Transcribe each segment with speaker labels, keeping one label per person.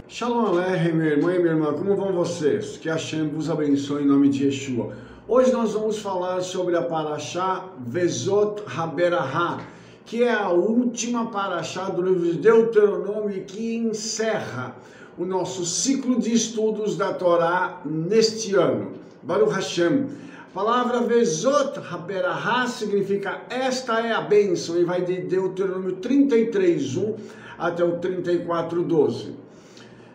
Speaker 1: Shalom Aleichem, meu irmão e minha irmã, como vão vocês? Que Hashem vos abençoe em nome de Yeshua. Hoje nós vamos falar sobre a Parashá Vezot HaBerahá, que é a última Parashá do livro de Deuteronômio que encerra o nosso ciclo de estudos da Torá neste ano. Baruch Hashem. A palavra Vezot HaBerahá significa esta é a bênção e vai de Deuteronômio 33:1 até o 34:12.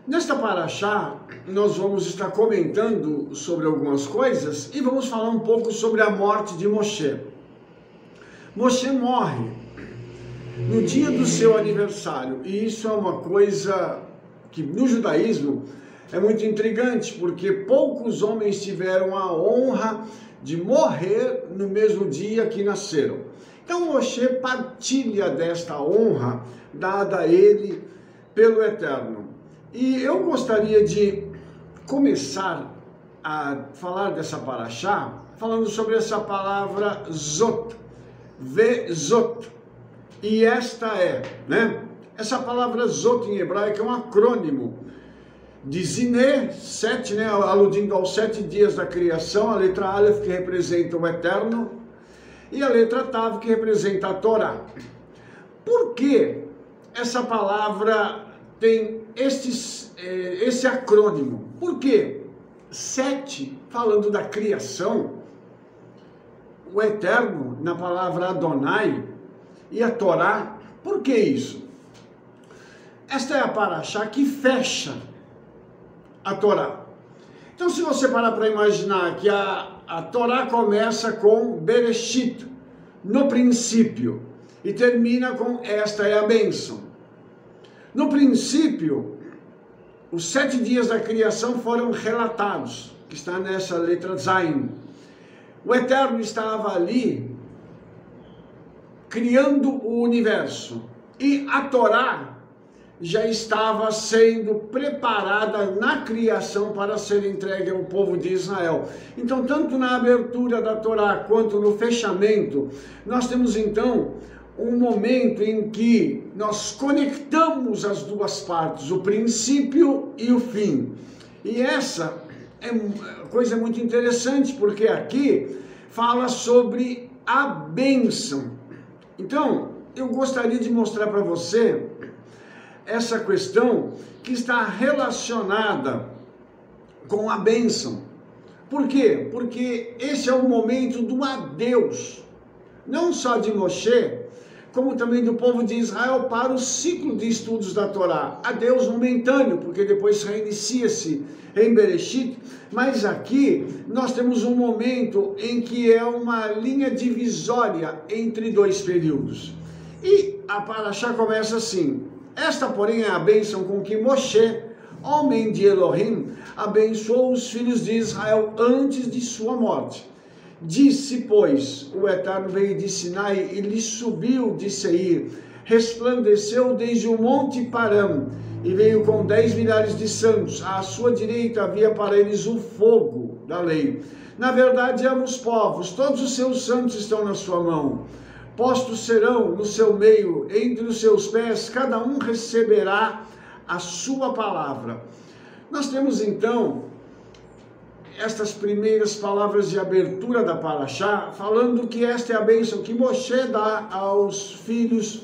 Speaker 1: Nesta Parashá, nós vamos estar comentando sobre algumas coisas e vamos falar um pouco sobre a morte de Moshe. Moshe morre no dia do seu aniversário, e isso é uma coisa que no judaísmo é muito intrigante, porque poucos homens tiveram a honra de morrer no mesmo dia que nasceram. Então Moshe partilha desta honra dada a ele pelo Eterno. E eu gostaria de começar a falar dessa Parashá, falando sobre essa palavra Zot, Vezot. E esta é, Essa palavra Zot em hebraico é um acrônimo de Ziné, 7, aludindo aos 7 dias da criação, a letra Aleph, que representa o Eterno, e a letra Tav, que representa a Torá. Por que essa palavra tem esse acrônimo? Por quê? 7, falando da criação, o Eterno, na palavra Adonai, e a Torá. Por que isso? Esta é a Parashá que fecha a Torá. Então, se você parar para imaginar que a Torá começa com Bereshit, no princípio, e termina com esta é a bênção. No princípio, os 7 dias da criação foram relatados, que está nessa letra Zain. O Eterno estava ali, criando o universo, e a Torá já estava sendo preparada na criação para ser entregue ao povo de Israel. Então, tanto na abertura da Torá, quanto no fechamento, nós temos então um momento em que nós conectamos as duas partes, o princípio e o fim. E essa é uma coisa muito interessante, porque aqui fala sobre a bênção. Então, eu gostaria de mostrar para você essa questão que está relacionada com a bênção. Por quê? Porque esse é o momento do adeus, não só de Moshe, como também do povo de Israel, para o ciclo de estudos da Torá. Adeus momentâneo, porque depois reinicia-se em Bereshit, mas aqui nós temos um momento em que é uma linha divisória entre dois períodos. E a Parashá começa assim: esta, porém, é a bênção com que Moshe, homem de Elohim, abençoou os filhos de Israel antes de sua morte. Disse, pois, o Eterno veio de Sinai e lhe subiu de Seir, resplandeceu desde o monte Param, e veio com 10 milhares de santos. À sua direita havia para eles o fogo da lei. Na verdade, ambos povos, todos os seus santos estão na sua mão. Postos serão no seu meio, entre os seus pés, cada um receberá a sua palavra. Nós temos então estas primeiras palavras de abertura da Parashá, falando que esta é a bênção que Moshe dá aos filhos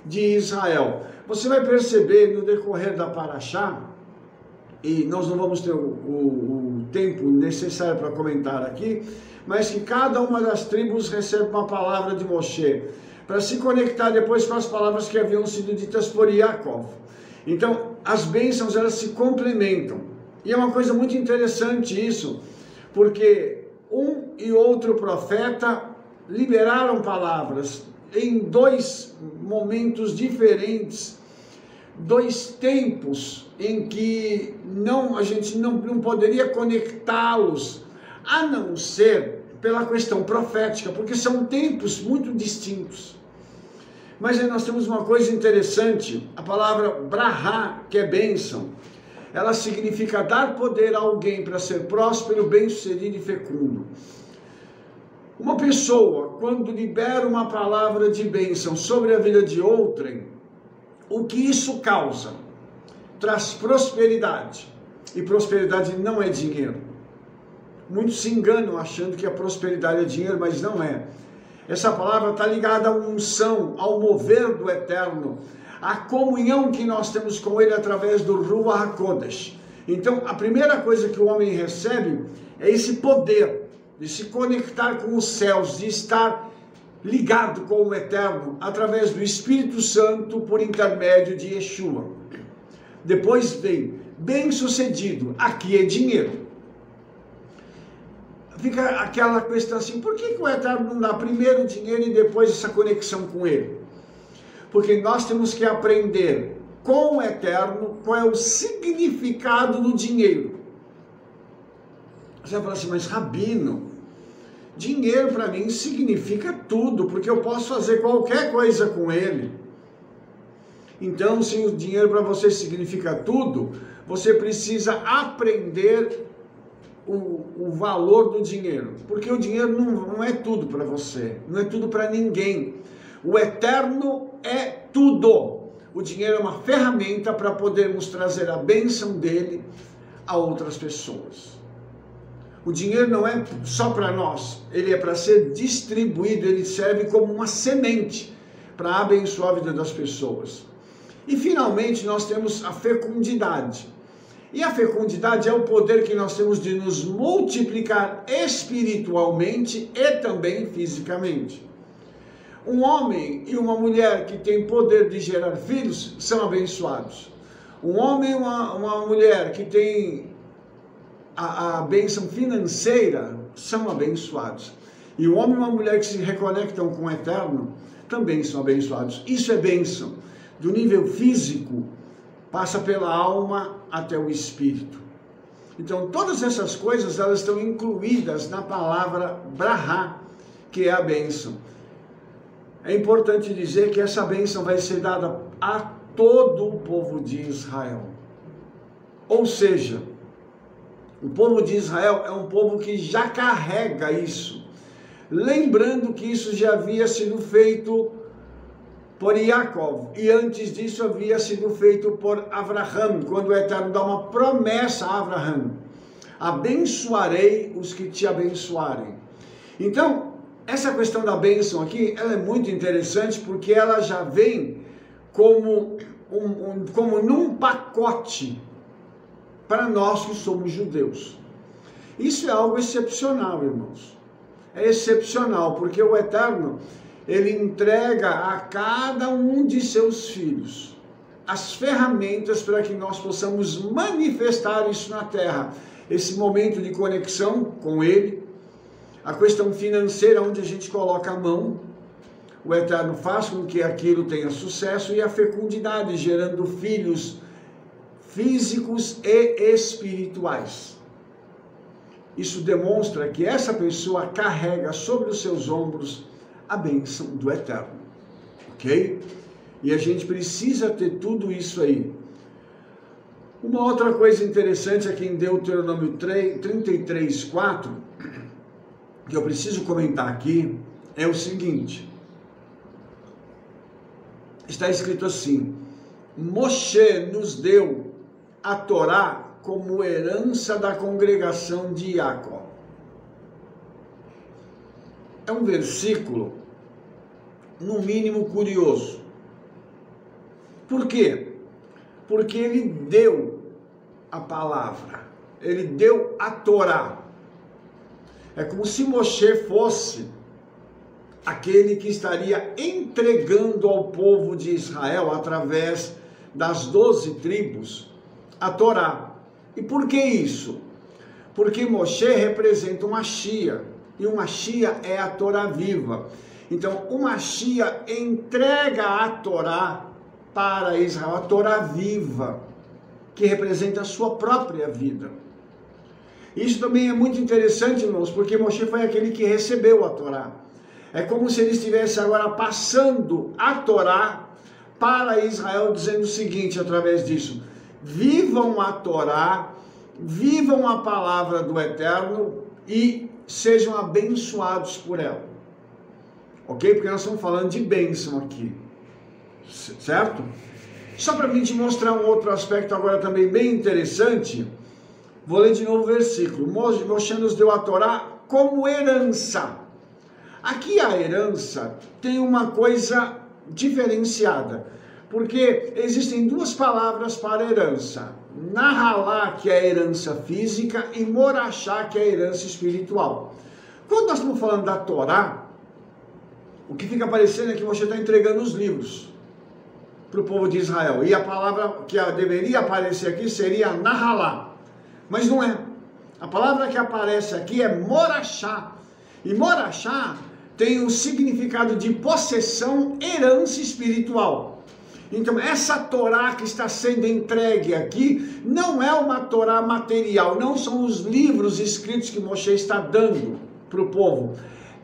Speaker 1: de Israel. Você vai perceber no decorrer da Parashá, e nós não vamos ter o tempo necessário para comentar aqui, mas que cada uma das tribos recebe uma palavra de Moshe, para se conectar depois com as palavras que haviam sido ditas por Yaakov. Então, as bênçãos, elas se complementam. E é uma coisa muito interessante isso, porque um e outro profeta liberaram palavras em 2 momentos diferentes, 2 tempos em que a gente não poderia conectá-los, a não ser pela questão profética, porque são tempos muito distintos. Mas aí nós temos uma coisa interessante, a palavra brahá, que é bênção, ela significa dar poder a alguém para ser próspero, bem-sucedido e fecundo. Uma pessoa, quando libera uma palavra de bênção sobre a vida de outrem, o que isso causa? traz prosperidade. E prosperidade não é dinheiro. Muitos se enganam achando que a prosperidade é dinheiro, mas não é. Essa palavra está ligada à unção, ao mover do Eterno, à comunhão que nós temos com Ele através do Ruach HaKodesh. Então, a primeira coisa que o homem recebe é esse poder de se conectar com os céus, de estar ligado com o Eterno através do Espírito Santo por intermédio de Yeshua. Depois vem bem-sucedido, aqui é dinheiro. Fica aquela questão assim, por que o Eterno não dá primeiro o dinheiro e depois essa conexão com Ele? Porque nós temos que aprender com o Eterno qual é o significado do dinheiro. Você vai falar assim, mas Rabino, dinheiro para mim significa tudo, porque eu posso fazer qualquer coisa com ele. Então, se o dinheiro para você significa tudo, você precisa aprender o valor do dinheiro, porque o dinheiro não é tudo para você, não é tudo para ninguém. O Eterno é tudo. O dinheiro é uma ferramenta para podermos trazer a bênção dele a outras pessoas. O dinheiro não é só para nós, ele é para ser distribuído, ele serve como uma semente para abençoar a vida das pessoas. E finalmente nós temos a fecundidade. E a fecundidade é o poder que nós temos de nos multiplicar espiritualmente e também fisicamente. Um homem e uma mulher que têm poder de gerar filhos são abençoados. Um homem e uma mulher que tem a bênção financeira são abençoados. E um homem e uma mulher que se reconectam com o Eterno também são abençoados. Isso é bênção. Do nível físico, passa pela alma até o espírito. Então, todas essas coisas, elas estão incluídas na palavra brahá, que é a bênção. É importante dizer que essa bênção vai ser dada a todo o povo de Israel. Ou seja, o povo de Israel é um povo que já carrega isso. Lembrando que isso já havia sido feito por Yaakov, e antes disso havia sido feito por Abraham, quando o Eterno dá uma promessa a Abraham: abençoarei os que te abençoarem. Então, essa questão da bênção aqui, ela é muito interessante, porque ela já vem como num pacote para nós que somos judeus. Isso é algo excepcional, irmãos. É excepcional, porque o Eterno, ele entrega a cada um de seus filhos as ferramentas para que nós possamos manifestar isso na terra. Esse momento de conexão com ele, a questão financeira onde a gente coloca a mão, o Eterno faz com que aquilo tenha sucesso, e a fecundidade, gerando filhos físicos e espirituais. Isso demonstra que essa pessoa carrega sobre os seus ombros a bênção do Eterno, ok? E a gente precisa ter tudo isso aí. Uma outra coisa interessante aqui em Deuteronômio 33:4, que eu preciso comentar aqui, é o seguinte. Está escrito assim: Moshe nos deu a Torá como herança da congregação de Jacó. É um versículo, no mínimo, curioso. Por quê? Porque ele deu a palavra, ele deu a Torá. É como se Moshe fosse aquele que estaria entregando ao povo de Israel, através das 12 tribos, a Torá. E por que isso? Porque Moshe representa o Mashiach, e o Mashiach é a Torá viva. Então, o Mashiach entrega a Torá para Israel, a Torá viva, que representa a sua própria vida. Isso também é muito interessante, irmãos, porque Moshe foi aquele que recebeu a Torá. É como se ele estivesse agora passando a Torá para Israel, dizendo o seguinte, através disso: vivam a Torá, vivam a palavra do Eterno e sejam abençoados por ela. Ok? Porque nós estamos falando de bênção aqui, certo? Só para mim te mostrar um outro aspecto agora também bem interessante, vou ler de novo o versículo. Moshe nos deu a Torá como herança. Aqui a herança tem uma coisa diferenciada, porque existem duas palavras para herança. Nahalá, que é a herança física, e Morachá, que é a herança espiritual. Quando nós estamos falando da Torá, o que fica parecendo é que você está entregando os livros para o povo de Israel. E a palavra que deveria aparecer aqui seria Nahalá. Mas não é. A palavra que aparece aqui é Morachá. E Morachá tem o significado de possessão, herança espiritual. Então, essa Torá que está sendo entregue aqui não é uma Torá material, não são os livros escritos que Moshe está dando para o povo.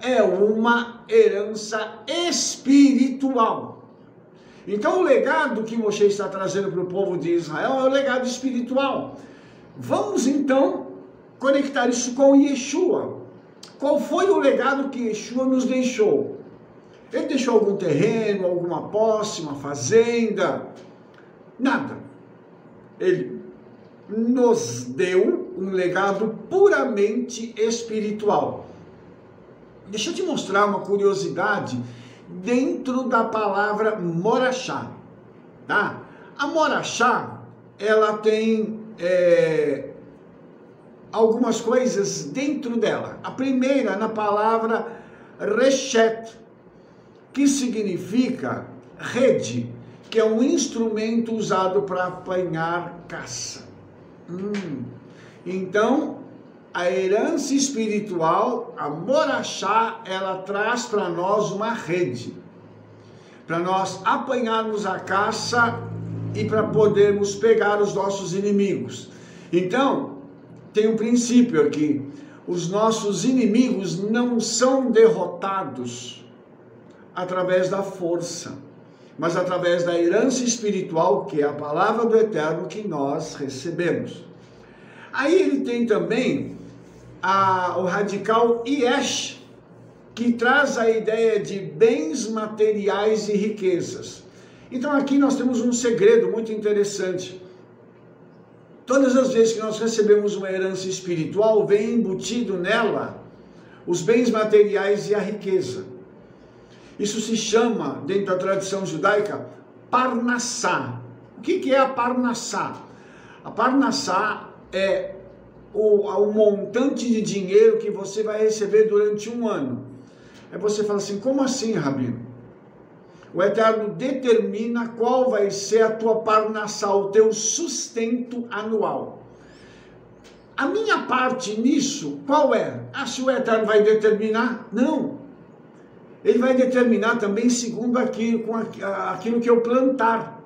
Speaker 1: É uma herança espiritual. Então, o legado que Moshe está trazendo para o povo de Israel é o legado espiritual. Vamos, então, conectar isso com Yeshua. Qual foi o legado que Yeshua nos deixou? Ele deixou algum terreno, alguma posse, uma fazenda? Nada. Ele nos deu um legado puramente espiritual. Deixa eu te mostrar uma curiosidade dentro da palavra Morachá. Tá? A Morachá, ela tem algumas coisas dentro dela. A primeira, na palavra Reshet, que significa rede, que é um instrumento usado para apanhar caça. Então, a herança espiritual, a Morachá, ela traz para nós uma rede, para nós apanharmos a caça e para podermos pegar os nossos inimigos. Então, tem um princípio aqui: os nossos inimigos não são derrotados através da força, mas através da herança espiritual, que é a palavra do Eterno que nós recebemos. Aí ele tem também o radical Yesh, que traz a ideia de bens materiais e riquezas. Então aqui nós temos um segredo muito interessante. Todas as vezes que nós recebemos uma herança espiritual, vem embutido nela os bens materiais e a riqueza. Isso se chama, dentro da tradição judaica, Parnassá. O que é a Parnassá? A Parnassá é o montante de dinheiro que você vai receber durante um ano. Aí você fala assim: como assim, Rabino? O Eterno determina qual vai ser a tua Parnassá, o teu sustento anual. A minha parte nisso, qual é? Se o Eterno vai determinar? Não. Ele vai determinar também segundo aquilo que eu plantar.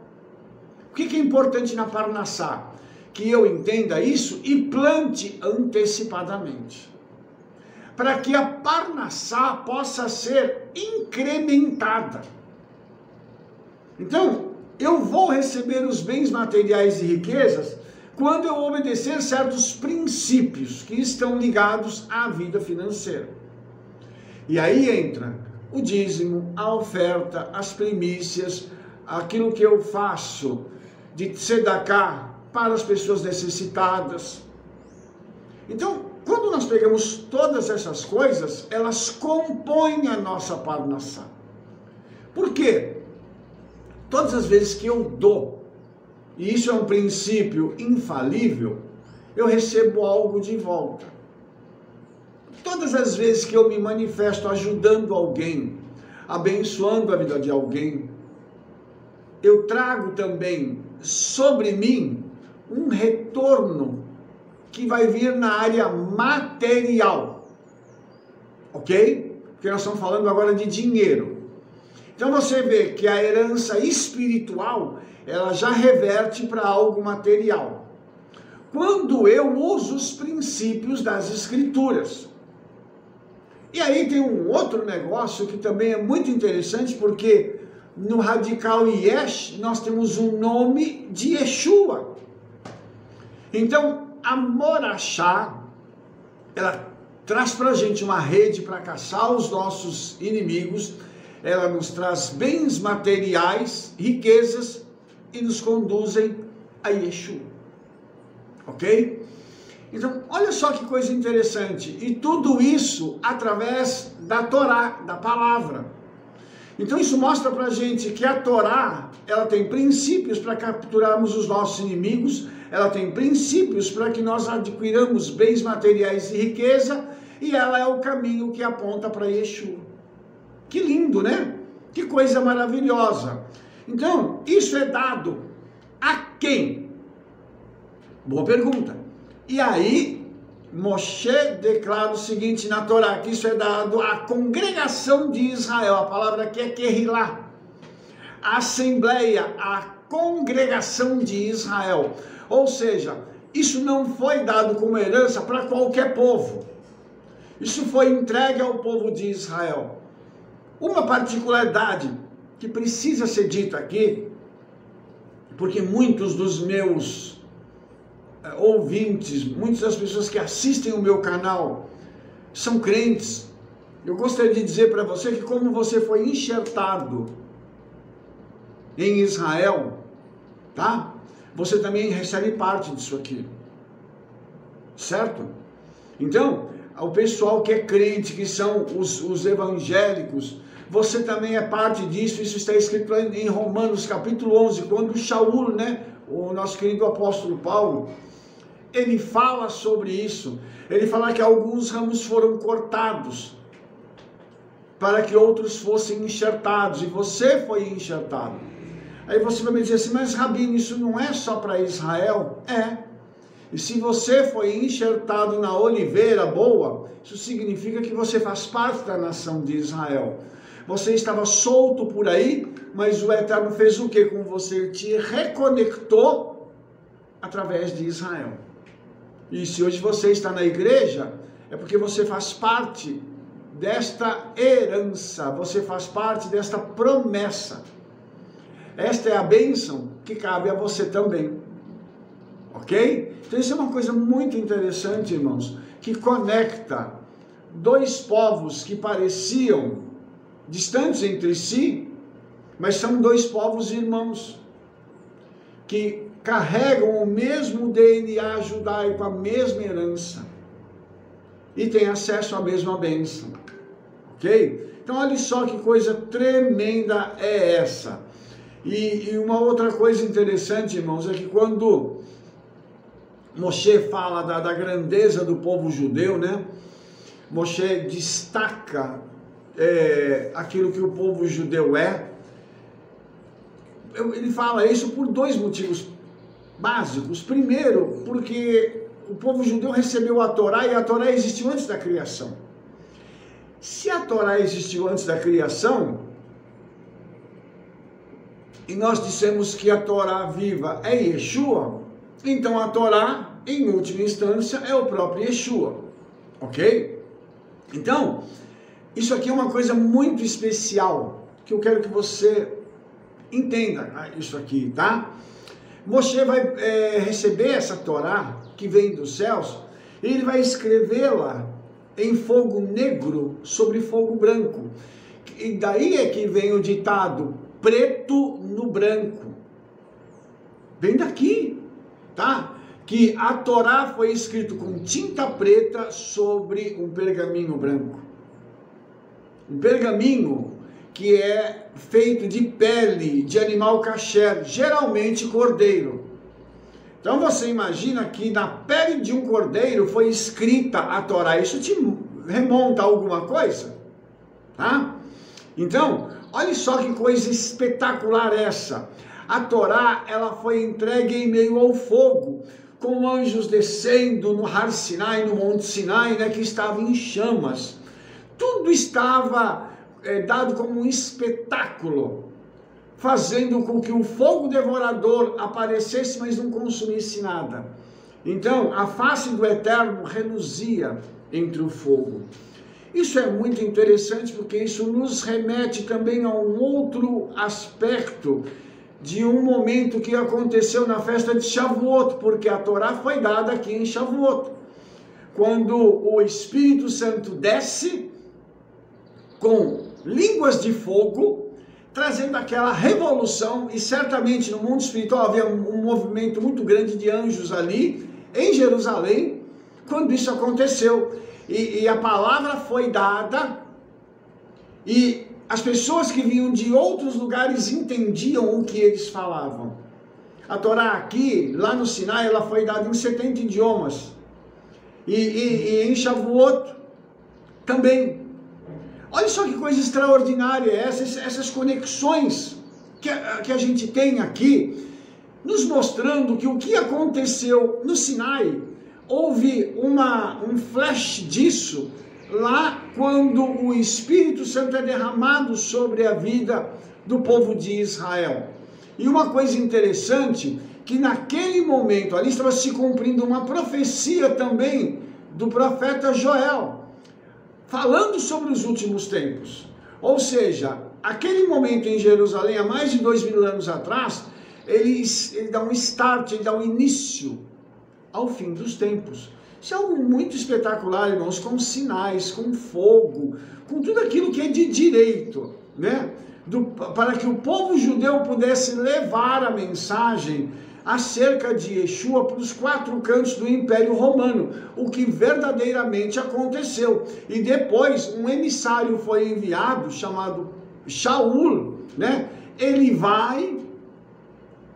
Speaker 1: O que é importante na Parnassá? Que eu entenda isso e plante antecipadamente, para que a Parnassá possa ser incrementada. Então, eu vou receber os bens materiais e riquezas quando eu obedecer certos princípios que estão ligados à vida financeira. E aí entra o dízimo, a oferta, as primícias, aquilo que eu faço de tzedakah para as pessoas necessitadas. Então, quando nós pegamos todas essas coisas, elas compõem a nossa Parnassá. Por quê? Todas as vezes que eu dou, e isso é um princípio infalível, eu recebo algo de volta. Todas as vezes que eu me manifesto ajudando alguém, abençoando a vida de alguém, eu trago também sobre mim um retorno que vai vir na área material, ok? Porque nós estamos falando agora de dinheiro. Então você vê que a herança espiritual, ela já reverte para algo material. Quando eu uso os princípios das Escrituras. E aí tem um outro negócio que também é muito interessante, porque no radical Yesh nós temos um nome de Yeshua. Então a Morachá, ela traz para a gente uma rede para caçar os nossos inimigos, ela nos traz bens materiais, riquezas, e nos conduzem a Yeshua. Ok? Então, olha só que coisa interessante. E tudo isso através da Torá, da palavra. Então isso mostra pra gente que a Torá, ela tem princípios para capturarmos os nossos inimigos, ela tem princípios para que nós adquiramos bens materiais e riqueza, e ela é o caminho que aponta para Yeshua. Que lindo, né? Que coisa maravilhosa. Então, isso é dado a quem? Boa pergunta. E aí, Moshe declara o seguinte na Torá, que isso é dado à congregação de Israel. A palavra aqui é Kehilá. A assembleia, a congregação de Israel. Ou seja, isso não foi dado como herança para qualquer povo. Isso foi entregue ao povo de Israel. Uma particularidade que precisa ser dita aqui, porque muitos dos meus ouvintes, muitas das pessoas que assistem o meu canal são crentes. Eu gostaria de dizer para você que como você foi enxertado em Israel, tá? Você também recebe parte disso aqui, certo? Então, o pessoal que é crente, que são os evangélicos, você também é parte disso. Isso está escrito em Romanos capítulo 11, quando Shaul, né, o nosso querido apóstolo Paulo, ele fala sobre isso. Ele fala que alguns ramos foram cortados para que outros fossem enxertados, e você foi enxertado. Aí você vai me dizer assim, mas Rabino, isso não é só para Israel? É. E se você foi enxertado na oliveira boa, isso significa que você faz parte da nação de Israel. Você estava solto por aí, mas o Eterno fez o que com você? Ele te reconectou através de Israel. E se hoje você está na igreja, é porque você faz parte desta herança, você faz parte desta promessa. Esta é a bênção que cabe a você também. Ok? Então isso é uma coisa muito interessante, irmãos, que conecta dois povos que pareciam distantes entre si, mas são dois povos irmãos, que carregam o mesmo DNA judaico, a mesma herança, e têm acesso à mesma bênção. Ok? Então olha só que coisa tremenda é essa. E uma outra coisa interessante, irmãos, é que quando Moshe fala da grandeza do povo judeu, né? Moshe destaca aquilo que o povo judeu é. Ele fala isso por dois motivos básicos. Primeiro, porque o povo judeu recebeu a Torá, e a Torá existiu antes da criação. Se a Torá existiu antes da criação, e nós dissemos que a Torá viva é Yeshua, então a Torá, em última instância, é o próprio Yeshua. Ok? Então, isso aqui é uma coisa muito especial, que eu quero que você entenda isso aqui, tá? Moshe vai receber essa Torá, que vem dos céus, e ele vai escrevê-la em fogo negro sobre fogo branco. E daí é que vem o ditado, preto no branco. Vem daqui, tá? Que a Torá foi escrita com tinta preta sobre um pergaminho branco. Um pergaminho que é feito de pele de animal kasher, geralmente cordeiro. Então você imagina que na pele de um cordeiro foi escrita a Torá. Isso te remonta a alguma coisa? Tá? Então, olha só que coisa espetacular essa. A Torá, ela foi entregue em meio ao fogo, com anjos descendo no Har Sinai, no Monte Sinai, né, que estava em chamas. Tudo estava dado como um espetáculo, fazendo com que o fogo devorador aparecesse, mas não consumisse nada. Então, a face do Eterno reluzia entre o fogo. Isso é muito interessante, porque isso nos remete também a um outro aspecto de um momento que aconteceu na festa de Shavuot, porque a Torá foi dada aqui em Shavuot, quando o Espírito Santo desce com línguas de fogo, trazendo aquela revolução, e certamente no mundo espiritual havia um movimento muito grande de anjos ali, em Jerusalém, quando isso aconteceu. E a palavra foi dada, e as pessoas que vinham de outros lugares entendiam o que eles falavam. A Torá aqui, lá no Sinai, ela foi dada em 70 idiomas. E em Shavuot também. Olha só que coisa extraordinária essas conexões que a gente tem aqui, nos mostrando que o que aconteceu no Sinai, houve um flash disso, lá quando o Espírito Santo é derramado sobre a vida do povo de Israel. E uma coisa interessante, que naquele momento ali estava se cumprindo uma profecia também do profeta Joel, falando sobre os últimos tempos. Ou seja, aquele momento em Jerusalém, há mais de 2000 anos atrás, ele dá um start, ele dá um início ao fim dos tempos. Isso é algo muito espetacular, irmãos, com sinais, com fogo, com tudo aquilo que é de direito, né? Para que o povo judeu pudesse levar a mensagem acerca de Yeshua para os 4 cantos do Império Romano, o que verdadeiramente aconteceu. E depois um emissário foi enviado, chamado Shaul, né? Ele vai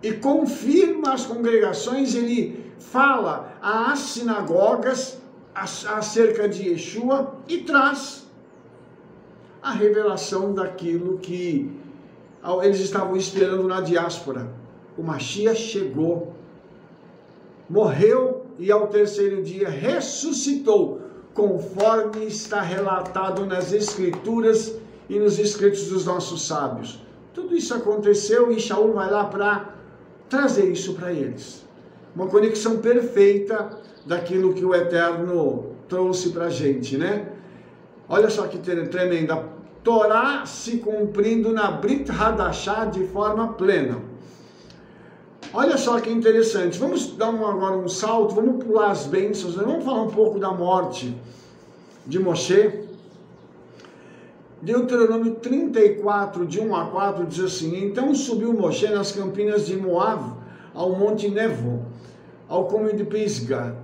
Speaker 1: e confirma as congregações, ele fala às sinagogas acerca de Yeshua e traz a revelação daquilo que eles estavam esperando na diáspora. O Mashiach chegou, morreu e ao 3º dia ressuscitou, conforme está relatado nas Escrituras e nos escritos dos nossos sábios. Tudo isso aconteceu e Shaul vai lá para trazer isso para eles. Uma conexão perfeita daquilo que o Eterno trouxe para a gente, né? Olha só que tremenda. Torá se cumprindo na Brit Hadashah de forma plena. Olha só que interessante. Vamos dar agora um salto, vamos pular as bênçãos, né? Vamos falar um pouco da morte de Moshe. Deuteronômio 34, de 1 a 4, diz assim: Então subiu Moshe nas campinas de Moab, ao monte Nevo, ao cume de Pisga,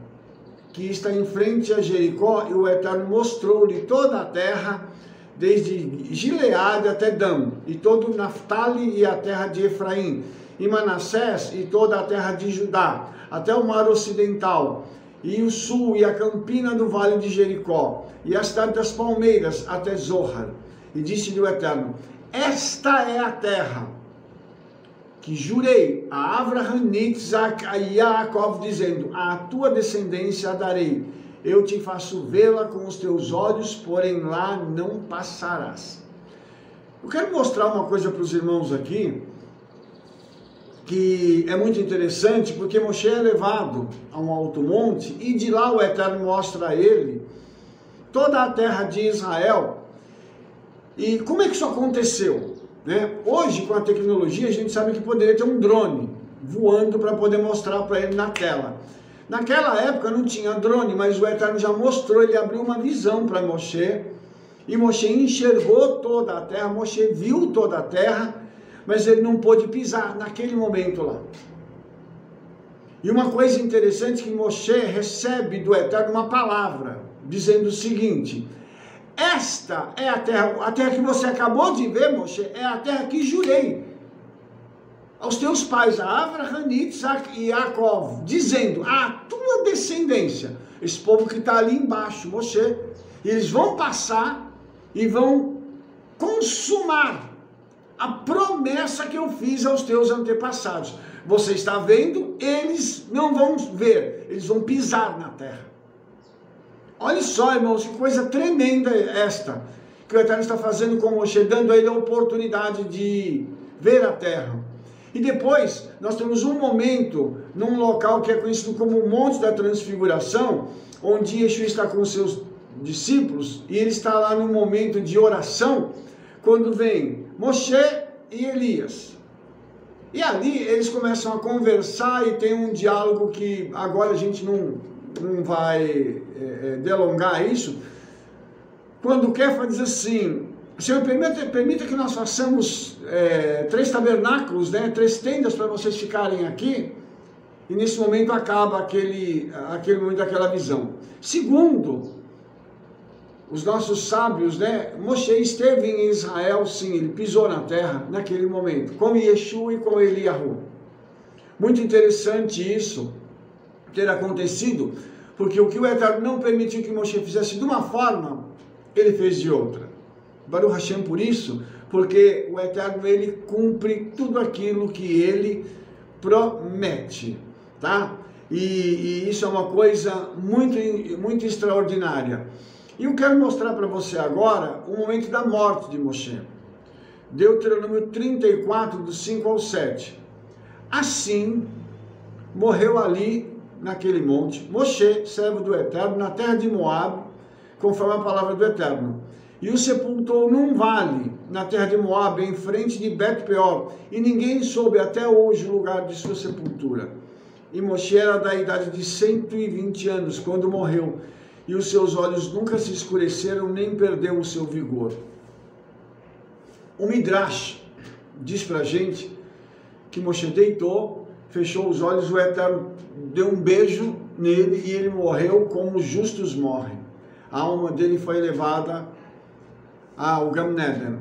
Speaker 1: que está em frente a Jericó, e o Eterno mostrou-lhe toda a terra, desde Gileade até Dan, e todo Naftali e a terra de Efraim, e Manassés e toda a terra de Judá, até o mar ocidental, e o sul e a campina do vale de Jericó, e a cidade das palmeiras até Zohar. E disse-lhe o Eterno: Esta é a terra que jurei a Abraham, Isaac e Jacob, dizendo: A tua descendência a darei. Eu te faço vê-la com os teus olhos, porém lá não passarás. Eu quero mostrar uma coisa para os irmãos aqui, que é muito interessante, porque Moshe é levado a um alto monte, e de lá o Eterno mostra a ele toda a terra de Israel. E como é que isso aconteceu? Né? Hoje, com a tecnologia, a gente sabe que poderia ter um drone voando para poder mostrar para ele na tela. Naquela época não tinha drone, mas o Eterno já mostrou, ele abriu uma visão para Moshe, e Moshe enxergou toda a terra, Moshe viu toda a terra, mas ele não pôde pisar naquele momento lá. E uma coisa interessante, que Moshe recebe do Eterno uma palavra, dizendo o seguinte: esta é a terra que você acabou de ver, Moshe, é a terra que jurei aos teus pais, a Abraham, Isaac e Jacob, dizendo: a tua descendência, esse povo que está ali embaixo, Moshe, eles vão passar e vão consumar a promessa que eu fiz aos teus antepassados. Você está vendo, eles não vão ver, eles vão pisar na terra. Olha só, irmãos, que coisa tremenda esta, que o Eterno está fazendo com Moshe, dando a ele a oportunidade de ver a terra. E depois, nós temos um momento, num local que é conhecido como o Monte da Transfiguração, onde Yeshua está com os seus discípulos, e ele está lá num momento de oração, quando vem Moshe e Elias. E ali eles começam a conversar e tem um diálogo que agora a gente não vai delongar isso. Quando Kefa diz assim: Senhor, permita que nós façamos 3 tabernáculos, né? 3 tendas para vocês ficarem aqui. E nesse momento acaba aquele momento daquela visão. Segundo, os nossos sábios, né? Moshe esteve em Israel, sim, ele pisou na terra naquele momento, com Yeshua e com Eliyahu. Muito interessante isso ter acontecido, porque o que o Eterno não permitiu que Moshe fizesse de uma forma, ele fez de outra. Baruch Hashem por isso, porque o Eterno, ele cumpre tudo aquilo que ele promete, tá? E isso é uma coisa muito extraordinária. E eu quero mostrar para você agora o momento da morte de Moshe. Deuteronômio 34, do 5 ao 7. Assim, morreu ali, naquele monte, Moshe, servo do Eterno, na terra de Moabe, conforme a palavra do Eterno. E o sepultou num vale, na terra de Moabe, em frente de Bet-peor, e ninguém soube até hoje o lugar de sua sepultura. E Moshe era da idade de 120 anos, quando morreu, e os seus olhos nunca se escureceram, nem perdeu o seu vigor. O Midrash diz pra gente que Moshe deitou, fechou os olhos, o Eterno deu um beijo nele e ele morreu como os justos morrem. A alma dele foi levada ao Gan Eden.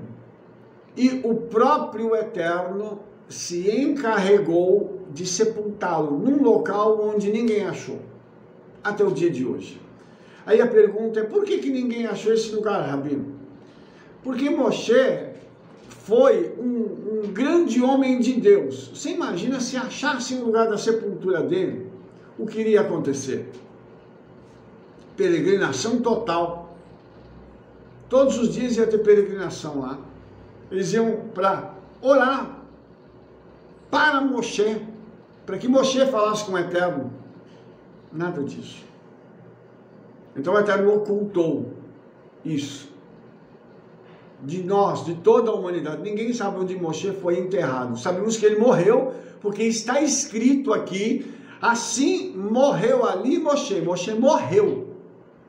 Speaker 1: E o próprio Eterno se encarregou de sepultá-lo num local onde ninguém achou, até o dia de hoje. Aí a pergunta é, por que ninguém achou esse lugar, Rabino? Porque Moshe foi um grande homem de Deus. Você imagina se achasse um lugar da sepultura dele, o que iria acontecer? Peregrinação total. Todos os dias ia ter peregrinação lá. Eles iam para orar para Moshe, para que Moshe falasse com o Eterno. Nada disso. Então o Eterno ocultou isso de nós, de toda a humanidade. Ninguém sabe onde Moshe foi enterrado. Sabemos que ele morreu, porque está escrito aqui, assim morreu ali Moshe. Moshe morreu,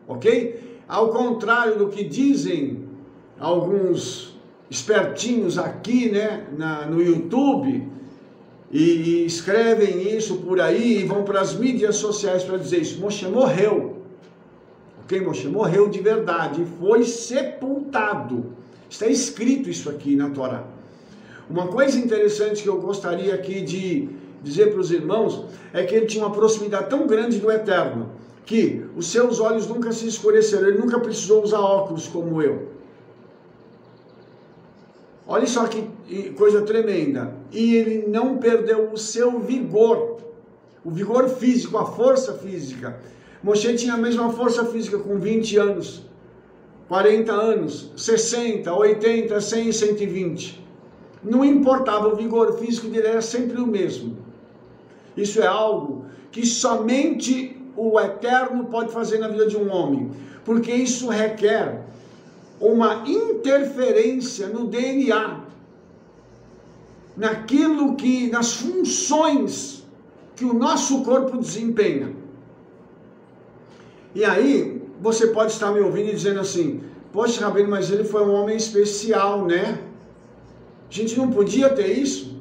Speaker 1: ok? Ao contrário do que dizem alguns espertinhos aqui, né, no YouTube, e escrevem isso por aí, e vão para as mídias sociais para dizer isso. Moshe morreu. Ok? Moshe morreu de verdade, foi sepultado. Está escrito isso aqui na Torá. Uma coisa interessante que eu gostaria aqui de dizer para os irmãos é que ele tinha uma proximidade tão grande do Eterno, que os seus olhos nunca se escureceram, ele nunca precisou usar óculos como eu. Olha só que coisa tremenda. E ele não perdeu o seu vigor, o vigor físico, a força física. Moshe tinha a mesma força física com 20 anos, 40 anos, 60, 80, 100, 120. Não importava, o vigor físico dele era sempre o mesmo. Isso é algo que somente o Eterno pode fazer na vida de um homem, porque isso requer uma interferência no DNA, nas funções que o nosso corpo desempenha. E aí, você pode estar me ouvindo e dizendo assim, poxa, Rabino, mas ele foi um homem especial, né? A gente não podia ter isso?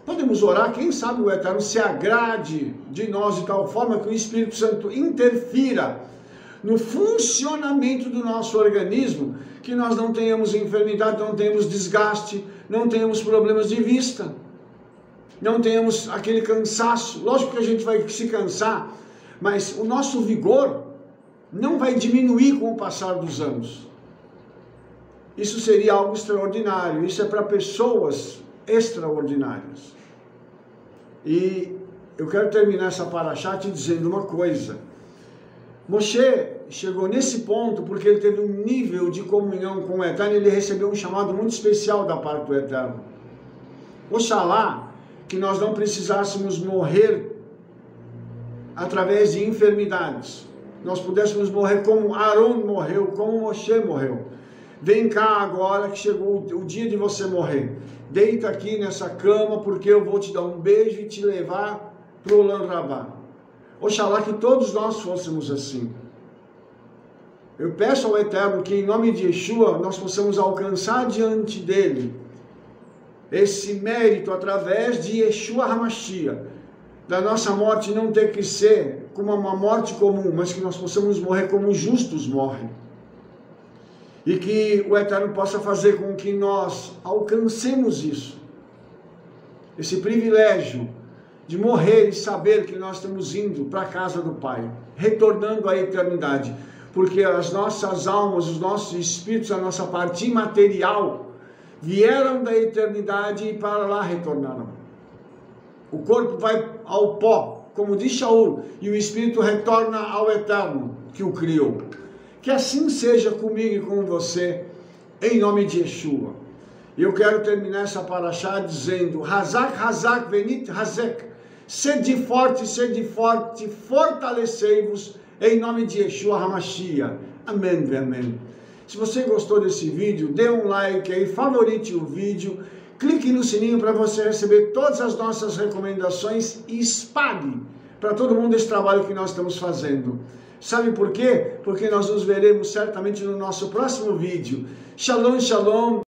Speaker 1: Podemos orar, quem sabe o Eterno se agrade de nós de tal forma que o Espírito Santo interfira no funcionamento do nosso organismo, que nós não tenhamos enfermidade, não tenhamos desgaste, não tenhamos problemas de vista, não tenhamos aquele cansaço. Lógico que a gente vai se cansar, mas o nosso vigor não vai diminuir com o passar dos anos. Isso seria algo extraordinário, isso é para pessoas extraordinárias. E eu quero terminar essa paraxá te dizendo uma coisa. Moshe chegou nesse ponto porque ele teve um nível de comunhão com o Eterno, ele recebeu um chamado muito especial da parte do Eterno. Oxalá que nós não precisássemos morrer através de enfermidades. Nós pudéssemos morrer como Aaron morreu, como Moshe morreu. Vem cá agora que chegou o dia de você morrer. Deita aqui nessa cama porque eu vou te dar um beijo e te levar para o Olam Rabá. Oxalá que todos nós fôssemos assim. Eu peço ao Eterno que, em nome de Yeshua, nós possamos alcançar diante dele esse mérito através de Yeshua HaMashiach, da nossa morte não ter que ser como uma morte comum, mas que nós possamos morrer como os justos morrem. E que o Eterno possa fazer com que nós alcancemos isso, esse privilégio de morrer e saber que nós estamos indo para a casa do Pai, retornando à eternidade, porque as nossas almas, os nossos espíritos, a nossa parte imaterial, vieram da eternidade e para lá retornaram. O corpo vai ao pó, como diz Shaul, e o espírito retorna ao Eterno que o criou. Que assim seja comigo e com você, em nome de Yeshua. E eu quero terminar essa paraxá dizendo: Hazak, Hazak, Venit, Hazek. Sede forte, fortalecei-vos em nome de Yeshua HaMashiach. Amém, amém. Se você gostou desse vídeo, dê um like aí, favorite o vídeo, clique no sininho para você receber todas as nossas recomendações e espalhe para todo mundo esse trabalho que nós estamos fazendo. Sabe por quê? Porque nós nos veremos certamente no nosso próximo vídeo. Shalom, shalom.